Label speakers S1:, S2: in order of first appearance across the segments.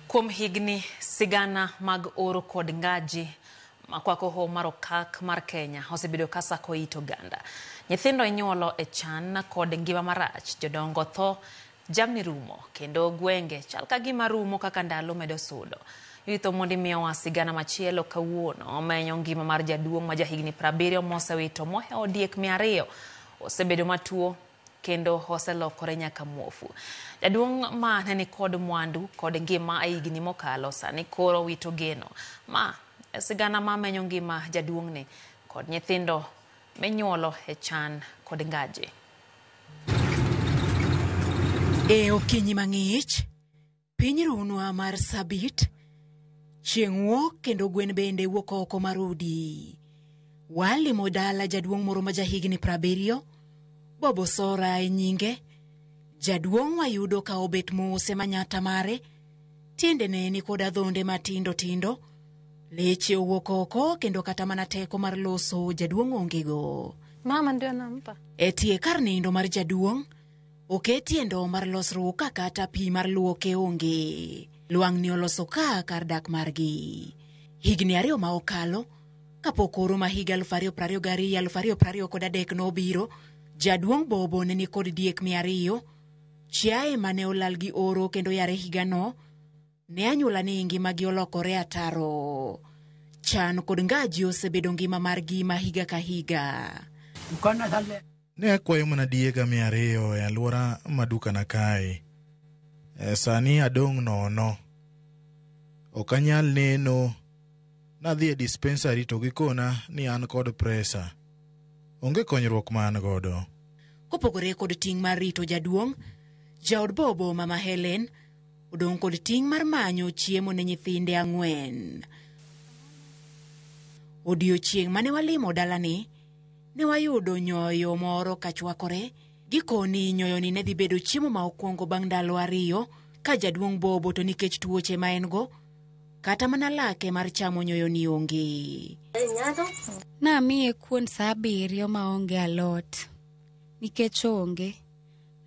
S1: Kuom higni sigana mag oro kod ngaji makwako ho mar okak mar Kenya osebedo kasako it oganda. Nyithindo inyuolo e chan kod ngima marach, jodongo tho, jamni rumo kendo gwenge chal ka gima rumo kaka ndalo medo sudo. Yuto mondi miyowa sigana machielo kawuono omenyo ngima mar jaduong' ma jahigni 70 mosewito mohe odiek 200 osebedo matuo kendo oselokore nyaka muofu. Jaduong' ma neni kod mwandu kod ngima higni mokalo sani koro wito geno. Ma sigana ma menyo ngima jaduong' ni kod nyithindo menyuolo e chan kod ngaji.
S2: E okinyi mang'ich, piny runwa mar Sabit, chieng' wuok kendo gwen bende wuok oko mar udi. Walimo dala jaduong' moro ma jahigni 70, Bobo Sora e nyinge. Jaduong' wayudo ka obet mose manyata mare, tiendene ni kod adhonde matindo tindo, leche owuok oko kendo kata mana teko mar loso jaduong' ongego.
S3: Mama ndio nampa.
S2: Etie kar nindo mar jaduong', oketie ndo mar losruok kata pi mar luoke onge. Luang' ni oloso ka kar dak margi. Higni 2 ma okalo, kapok oro ma higa 2022 nobiro, jaduong' Bobo neni kod diek 200, chiaye mane olal gi oro kendo yare higa no, ne anyula ni ngima gi olokore ataro. Chan kod ngaji osebedo ngima margi ma higa ka higa.
S4: Ne akwayo mana diega 200 e alwora maduka na kae. Sani adong' nono. Okanyal neno. Nadhi e dispensary to gikona ni an kod presa. Onge konyruok ma an godo.
S2: Kopogore kod ting' mar rito jaduong', jaod Bobo mama Helen odong' kod ting' mar manyo chiemo ne nyithinde 4. Odiochieng' mane walimo dalani, ne wayudo nyoyo moro kachwakore. Gikoni nyoyo ni ne dhi bedo chiemo ma okwongo bang' ndalo 2 ka jaduong' Bobo to nikech tuoche ma en go, kata mana lake mar chamo nyoyo ni onge.
S3: Na miye kuon sa 7 ma onge alot. Nikech onge,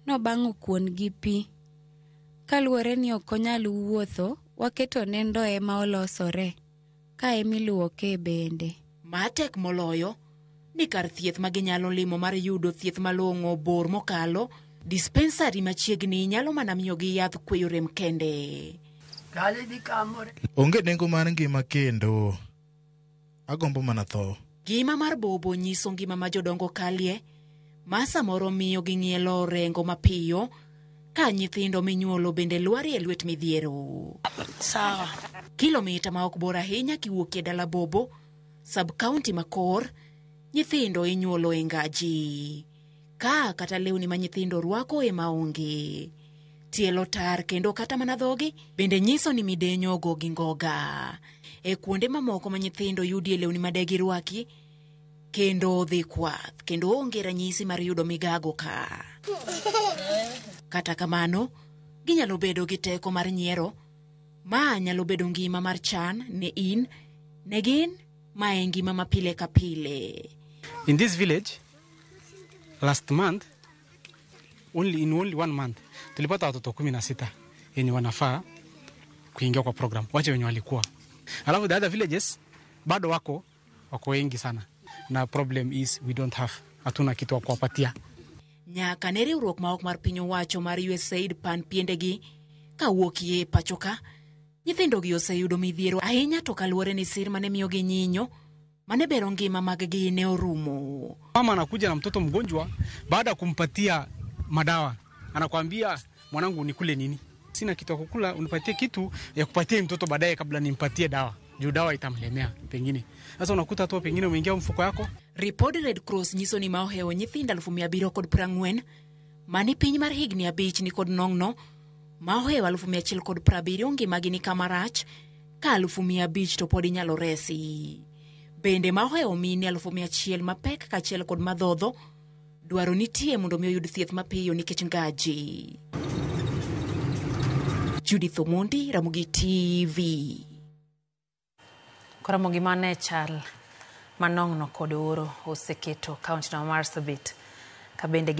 S3: no bang'o kuon gi pi. Kaluwore ni okonyal wuotho, waketo nendo ema olosore, ka emiluoke bende.
S2: Matek moloyo, ni kar thieth maginyalo limo mar yudo thieth malong'o bor mokalo, dispensary machiegni nyalo mana miyogi yath kweyo rem kende.
S4: Onge nengo mar ngima kendo. Agombo mana tho.
S2: Ngima mar Bobo nyiso ngima ma jodongo kalie, ma samoro miyo ging'ielo rengo mapiyo, ka nyithindo minyuolo bende lwari e lwet midhiero.
S3: Sawa.
S2: Kilomita ma ok bor ahinya kiwuok e dala Bobo, sub-county makor, nyithindo inyuolo e ngaji. Ka kata lewni ma nyithindo rwako e maonge. Tielo tar kendo kata mana dhogi bende nyiso ni midenyo go gi ngoga. E kuonde mamoko ma nyithindo yudi e lewni madegi rwaki, kendo dhi kwath, kendo onge ranyisi mar yudo migago ka. Kata kamano, ginyalo bedo gi teko mar nyiero, ma nyalo bedo ngima mar chan ne in, ne gin, ma e ngima ma pile ka pile.
S5: In this village, last month, in only 1 month, tulipata watoto 16 yenye wanafaa kuingia kwa program. Wache wenye walikuwa. Alafu the other villages, bado wako wengi sana. Na problem is we don't have. Hatuna kitu wa kuwapatia.
S2: Nyaka ne riwruok ma ok mar piny owacho mar USAID pan piendegi ka wuokie pachoka. Nyithindo gi oseyudo midhiero ahinya to kaluwore ni sir mane miyo gi nyinyo, mane bero ngima mag-gi ne orumo.
S5: Mama anakuja na mtoto mgonjwa, baada kumpatia madawa, anakuambia mwanangu nikule nini? Sina kitu ya kukula, unipatie kitu ya kupatia mtoto baadaye kabla nimpatie dawa. Juu dawa itamlemea pengine. Sasa unakuta tu pengine umeingia mfuko yako.
S2: Report Red Cross nyiso ni maoheo nyithindo 740 mani piny mar higni 5 ni kod nong'no, maoheo 170 ngimagi ni kama rach, ka 500 to pod inyalo resi. Bende maoheo mine 100 mapek kachiel kod madhodho dwaro nitie mondo mi oyud thieth mapiyo nikech ngaji. Judith Omondi, Ramogi TV.
S1: Ramogi mane chal manong'no kod oro oseketo kaunti no mar Sabit kabende